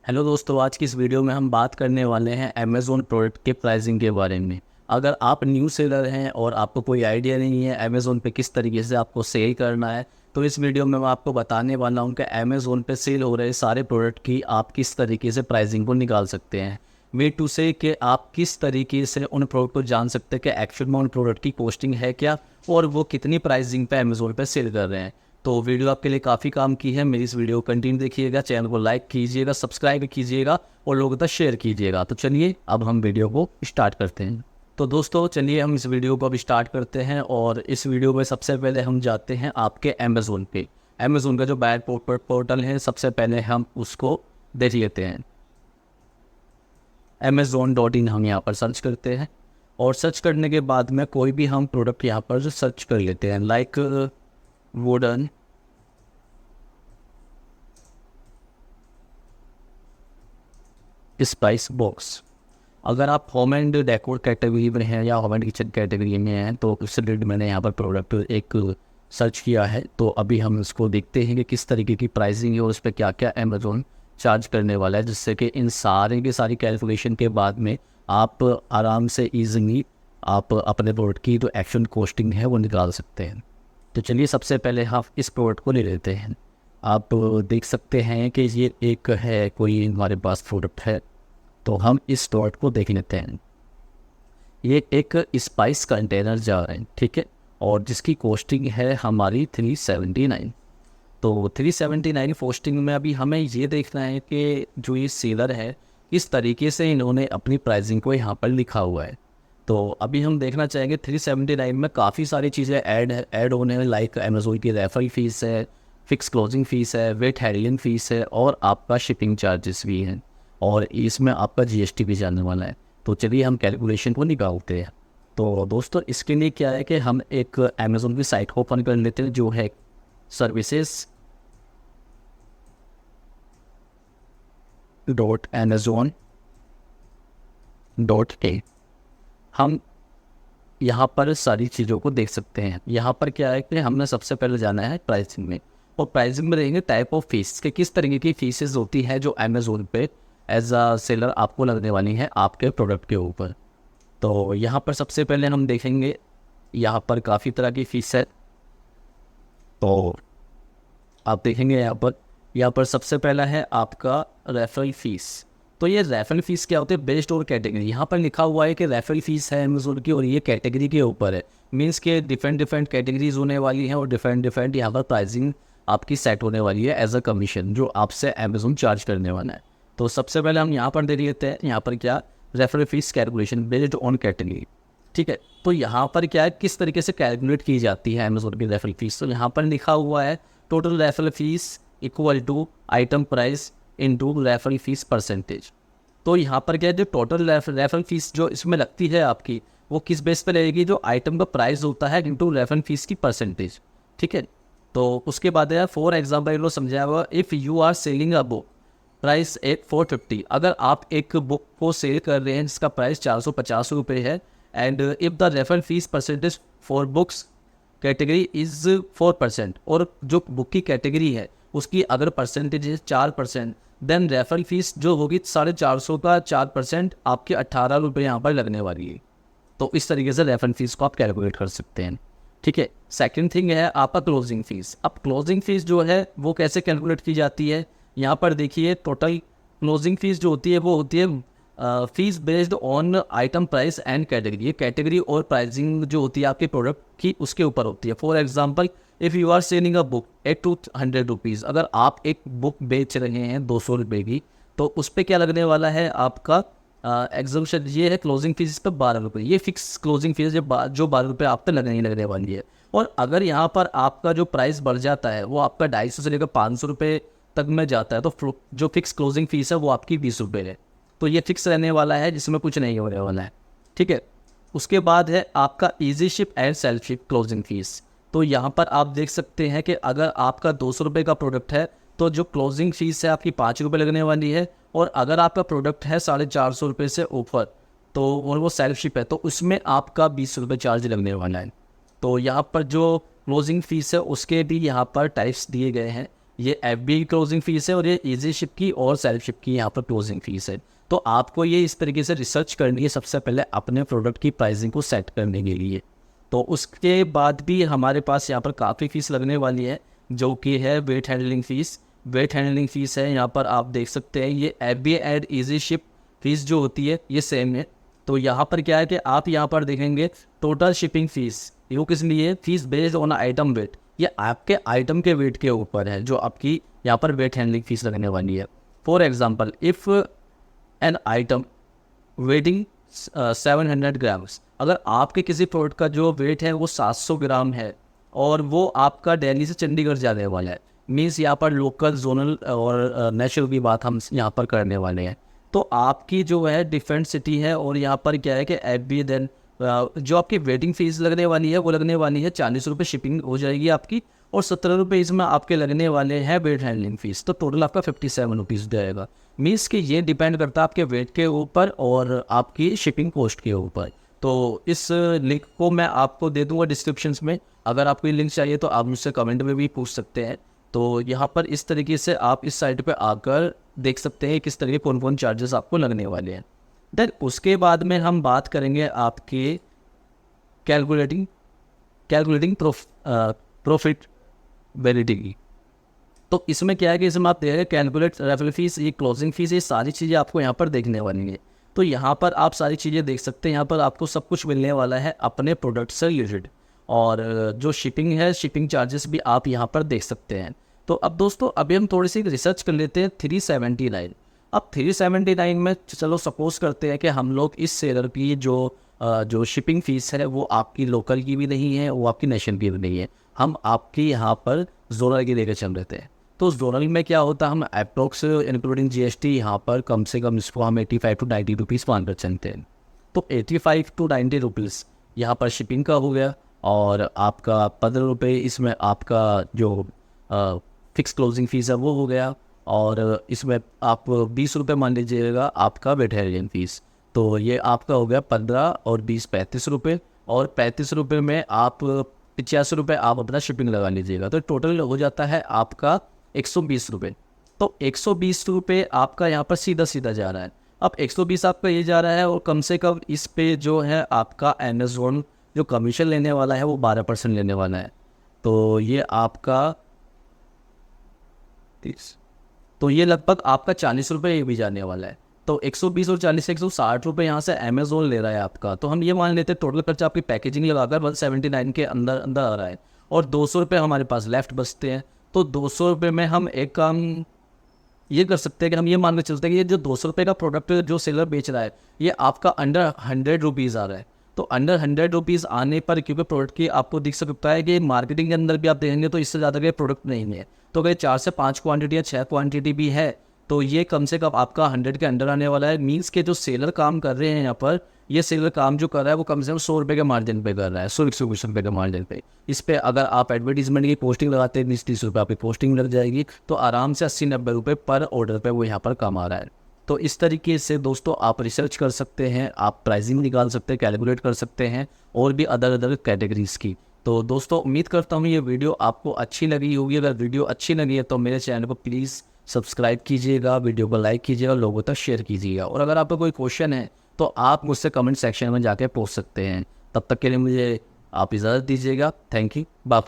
Hello दोस्तों, आज की इस वीडियो में हम बात करने वाले हैं अमेज़ॉन प्रोडक्ट के प्राइसिंग के बारे में। अगर आप न्यू सेलर हैं और आपको कोई आइडिया नहीं है अमेज़ॉन पे किस तरीके से आपको सेल करना है, तो इस वीडियो में मैं आपको बताने वाला हूं कि अमेज़ॉन पे सेल हो रहे सारे प्रोडक्ट की आप किस तरीके से प्राइसिंग को निकाल सकते हैं। वे टू से कि आप किस तरीके से उन प्रोडक्ट को जान सकते हैं कि एक्चुअल में उन प्रोडक्ट की कॉस्टिंग है क्या और वो कितनी प्राइसिंग पे अमेज़ॉन पे सेल कर रहे हैं। तो वीडियो आपके लिए काफ़ी काम की है। मेरी इस वीडियो को कंटिन्यू देखिएगा, चैनल को लाइक कीजिएगा, सब्सक्राइब कीजिएगा और लोगों तक शेयर कीजिएगा। तो चलिए अब हम वीडियो को स्टार्ट करते हैं। तो दोस्तों चलिए हम इस वीडियो को अब स्टार्ट करते हैं और इस वीडियो में सबसे पहले हम जाते हैं आपके अमेज़ॉन पे। अमेज़ॉन का जो बायर पोर्टल है, सबसे पहले हम उसको देख लेते हैं। Amazon.in हम यहाँ पर सर्च करते हैं और सर्च करने के बाद में कोई भी हम प्रोडक्ट यहाँ पर सर्च कर लेते हैं, लाइक वुडन स्पाइस बॉक्स। अगर आप होम एंड डेकोर कैटेगरी में हैं या होम एंड किचन कैटेगरी में हैं तो उससे रिलेटेड मैंने यहाँ पर प्रोडक्ट एक सर्च किया है। तो अभी हम इसको देखते हैं कि किस तरीके की प्राइसिंग है और उस पर क्या क्या अमेज़ॉन चार्ज करने वाला है, जिससे कि इन सारे की सारी कैलकुलेशन के बाद में आप आराम से ईजिली आप अपने प्रोडक्ट की जो एक्शन कॉस्टिंग है वो निकाल सकते हैं। तो चलिए सबसे पहले हम इस प्रोडक्ट को ले लेते हैं। आप देख सकते हैं कि ये एक है, कोई हमारे पास प्रोडक्ट है, तो हम इस प्रोडक्ट को देख लेते हैं। ये एक स्पाइस कंटेनर जार है, ठीक है, और जिसकी कॉस्टिंग है हमारी 379। तो 379 कॉस्टिंग में अभी हमें ये देखना है कि जो ये सेलर है किस तरीके से इन्होंने अपनी प्राइसिंग को यहाँ पर लिखा हुआ है। तो अभी हम देखना चाहेंगे 379 में काफ़ी सारी चीज़ें ऐड होने हैं, लाइक अमेज़ॉन की रेफरल फीस है, फिक्स क्लोजिंग फ़ीस है, वेट हैंडलिंग फ़ीस है और आपका शिपिंग चार्जेस भी हैं और इसमें आपका जीएसटी भी जाने वाला है। तो चलिए हम कैलकुलेशन को निकालते हैं। तो दोस्तों इसके लिए क्या है कि हम एक अमेज़ॉन की साइट को ओपन कर लेते हैं, जो है services.amazon.in। हम यहाँ पर सारी चीज़ों को देख सकते हैं। यहाँ पर क्या है कि हमने सबसे पहले जाना है प्राइसिंग में, और प्राइसिंग में रहेंगे टाइप ऑफ फीस के किस तरीके की फीसेस होती है जो अमेज़ॉन पे एज अ सेलर आपको लगने वाली है आपके प्रोडक्ट के ऊपर। तो यहाँ पर सबसे पहले हम देखेंगे, यहाँ पर काफ़ी तरह की फ़ीस है। तो आप देखेंगे यहाँ पर सबसे पहला है आपका रेफरल फ़ीस। तो ये रेफरल फ़ीस क्या होती है, बेस्ड और कैटेगरी। यहाँ पर लिखा हुआ है कि रेफरल फ़ीस है अमेज़ॉन की और ये कैटेगरी के ऊपर है, मीन्स के डिफरेंट कैटेगरीज होने वाली हैं और डिफरेंट यहाँ पर प्राइसिंग आपकी सेट होने वाली है एज अ कमीशन जो आपसे अमेज़ॉन चार्ज करने वाला है। तो सबसे पहले हम यहाँ पर दे लेते हैं, यहाँ पर क्या, referral fees calculation based on category, ठीक है। तो यहाँ पर क्या है, किस तरीके से कैलकुलेट की जाती है अमेज़ॉन की रेफरल फ़ीस। तो यहाँ पर लिखा हुआ है total referral fees equal to item price into referral fees percentage. तो यहाँ पर क्या है, जो टोटल रेफरल फ़ीस जो इसमें लगती है आपकी, वो किस बेस पे रहेगी, जो आइटम का प्राइस होता है इनटू रेफरल फ़ीस की परसेंटेज, ठीक है। तो उसके बाद है फॉर एग्जाम्पल लो समझाया हुआ, if you are selling a book price at 450। अगर आप एक बुक को सेल कर रहे हैं जिसका प्राइस 450 रुपये है, and if the referral fees percentage for books category is 4%, और जो बुक की कैटेगरी है उसकी अगर परसेंटेज है 4%, देन रेफरल फीस जो होगी 450 का 4% आपके 18 रुपये यहाँ पर लगने वाली है। तो इस तरीके से रेफरल फीस को आप कैलकुलेट कर सकते हैं, ठीक है। सेकंड थिंग है आपका क्लोजिंग फीस। अब क्लोजिंग फीस जो है वो कैसे कैलकुलेट की जाती है, यहाँ पर देखिए टोटल क्लोजिंग फीस जो होती है वो होती है fees based on item price and category. ये कैटेगरी और प्राइसिंग जो होती है आपके प्रोडक्ट की उसके ऊपर होती है। For example if you are selling a book at 200 rupees, अगर आप एक बुक बेच रहे हैं 200 रुपये की, तो उस पर क्या लगने वाला है आपका एग्जाम्पशन, ये है क्लोजिंग फीस पर 12 रुपये। ये फिक्स क्लोजिंग फीस जो 12 रुपये आप पे लगने वाली है। और अगर यहाँ पर आपका जो प्राइस बढ़ जाता है वो आपका 250 से लेकर 500 रुपये तक में जाता है, तो जो फिक्स क्लोजिंग फीस है वो आपकी 20 रुपये है। तो ये फिक्स रहने वाला है, जिसमें कुछ नहीं होने वाला है, ठीक है। उसके बाद है आपका easy ship and self ship closing fees. तो यहाँ पर आप देख सकते हैं कि अगर आपका 200 रुपये का प्रोडक्ट है तो जो क्लोजिंग फीस है आपकी 5 रुपये लगने वाली है, और अगर आपका प्रोडक्ट है 450 रुपये से ऊपर तो और वो सेल्फ शिप है तो उसमें आपका 20 रुपये चार्ज लगने वाला है। तो यहाँ पर जो क्लोजिंग फीस है उसके भी यहाँ पर टाइप्स दिए गए हैं, ये FBA की क्लोजिंग फीस है और ये ईजी शिप की और सेल्फ शिप की यहाँ पर क्लोजिंग फीस है। तो आपको ये इस तरीके से रिसर्च करनी है सबसे पहले अपने प्रोडक्ट की प्राइसिंग को सेट करने के लिए। तो उसके बाद भी हमारे पास यहाँ पर काफ़ी फ़ीस लगने वाली है, जो कि है weight handling fees. Weight handling fees है यहाँ पर आप देख सकते हैं, ये FBA and easy ship fees जो होती है ये सेम है। तो यहाँ पर क्या है कि आप यहाँ पर देखेंगे टोटल शिपिंग फ़ीस, ये किस लिए, fees based on item weight, ये आपके आइटम के वेट के ऊपर है जो आपकी यहाँ पर वेट हैंडलिंग फीस लगने वाली है। For example, if an item waiting 700 grams, अगर आपके किसी प्रोडक्ट का जो वेट है वो 700 ग्राम है और वो आपका दिल्ली से चंडीगढ़ जाने वाला है, मीन्स यहाँ पर लोकल, जोनल और नेशनल की बात हम यहाँ पर करने वाले हैं। तो आपकी जो है डिफरेंट सिटी है और यहाँ पर क्या है कि FBA देन जो आपकी वेटिंग फीस लगने वाली है वो लगने वाली है 40 रुपये, शिपिंग हो जाएगी आपकी, और 17 रुपये इसमें आपके लगने वाले हैं वेट हैंडलिंग फीस। तो टोटल आपका 57 रुपीज़ जाएगा। मीन्स कि ये डिपेंड करता है आपके वेट के ऊपर और आपकी शिपिंग कॉस्ट के ऊपर। तो इस लिंक को मैं आपको दे दूंगा डिस्क्रिप्शन में, अगर आपको ये लिंक चाहिए तो आप मुझसे कमेंट में भी पूछ सकते हैं। तो यहाँ पर इस तरीके से आप इस साइट पे आकर देख सकते हैं किस तरीके कौन कौन चार्जेस आपको लगने वाले हैं। देन उसके बाद में हम बात करेंगे आपके कैलकुलेटिंग प्रॉफिटेबिलिटी की। तो इसमें क्या है कि इसमें आप देख रहे हैं कैलकुलेट रेफरल फीस, ये क्लोजिंग फीस, ये सारी चीज़ें आपको यहाँ पर देखने वाली है। तो यहाँ पर आप सारी चीज़ें देख सकते हैं, यहाँ पर आपको सब कुछ मिलने वाला है अपने प्रोडक्ट से रिलेटेड, और जो शिपिंग है, शिपिंग चार्जेस भी आप यहाँ पर देख सकते हैं। तो अब दोस्तों अभी हम थोड़ी सी रिसर्च कर लेते हैं 379। अब 379 में चलो सपोज करते हैं कि हम लोग इस सेलर की जो शिपिंग फ़ीस है वो आपकी लोकल की भी नहीं है, वो आपकी नेशनल की भी नहीं है, हम आपकी यहाँ पर जोनल की लेकर चल रहे थे। तो जोनल में क्या होता है, हम अप्रोक्स इंक्लूडिंग GST यहाँ पर कम से कम इसको हम 85 to 90 रुपीज़ मान कर चलते हैं। तो 85 to 90 रुपीज़ यहाँ पर शिपिंग का हो गया, और आपका 15 रुपये इसमें आपका जो फिक्स क्लोजिंग फ़ीस है वो हो गया, और इसमें आप 20 रुपये मान लीजिएगा आपका वेटरेरियन फ़ीस। तो ये आपका हो गया 15 और 20 35 रुपये, और 35 रुपये में आप 85 रुपये आप अपना शिपिंग लगा लीजिएगा, तो टोटल हो जाता है आपका 120 रुपये। तो 120 रुपये आपका यहाँ पर सीधा सीधा जा रहा है। अब 120 आपका ये जा रहा है, और कम से कम इस पे जो है आपका अमेज़ॉन जो कमीशन लेने वाला है वो 12% लेने वाला है। तो ये आपका 30, तो ये लगभग आपका 40 रुपये ये भी जाने वाला है। तो 120 और 40 से 160 रुपये यहाँ से अमेज़ॉन ले रहा है आपका। तो हम ये मान लेते हैं टोटल खर्चा आपकी पैकेजिंग लगाकर 179 के अंदर अंदर आ रहा है, और 200 रुपये हमारे पास लेफ्ट बचते हैं। तो 200 रुपये में हम एक काम ये कर सकते हैं कि हम ये मान के चलते हैं कि ये जो 200 रुपये का प्रोडक्ट जो सेलर बेच रहा है ये आपका अंडर 100 रुपीज़ आ रहा है। तो अंडर 100 रुपीज़ आने पर, क्योंकि प्रोडक्ट की आपको दिख सकता है कि मार्केटिंग के अंदर भी आप देखेंगे तो इससे ज़्यादा के प्रोडक्ट नहीं है। तो अगर 4 से 5 क्वांटिटी या 6 क्वांटिटी भी है तो ये कम से कम आपका 100 के अंडर आने वाला है। मीन्स के जो सेलर काम कर रहे हैं यहाँ पर, ये सेलर काम जो कर रहा है वो कम से कम 100 रुपये के मार्जिन पे कर रहा है, 100-120 रुपये के मार्जिन पे। इस पर अगर आप एडवर्टीजमेंट की पोस्टिंग लगाते हैं 20-30 रुपये आपकी पोस्टिंग लग जाएगी, तो आराम से 80-90 रुपये पर ऑर्डर पे वो यहाँ पर कमा रहा है। तो इस तरीके से दोस्तों आप रिसर्च कर सकते हैं, आप प्राइसिंग निकाल सकते हैं, कैलकुलेट कर सकते हैं, और भी अदर कैटेगरीज़ की। तो दोस्तों उम्मीद करता हूँ ये वीडियो आपको अच्छी लगी होगी। अगर वीडियो अच्छी लगी है तो मेरे चैनल को प्लीज़ सब्सक्राइब कीजिएगा, वीडियो को लाइक कीजिएगा, लोगों तक शेयर कीजिएगा, और अगर आपका कोई क्वेश्चन है तो आप मुझसे कमेंट सेक्शन में जाके पूछ सकते हैं। तब तक के लिए मुझे आप इजाज़त दीजिएगा। Thank you, bye.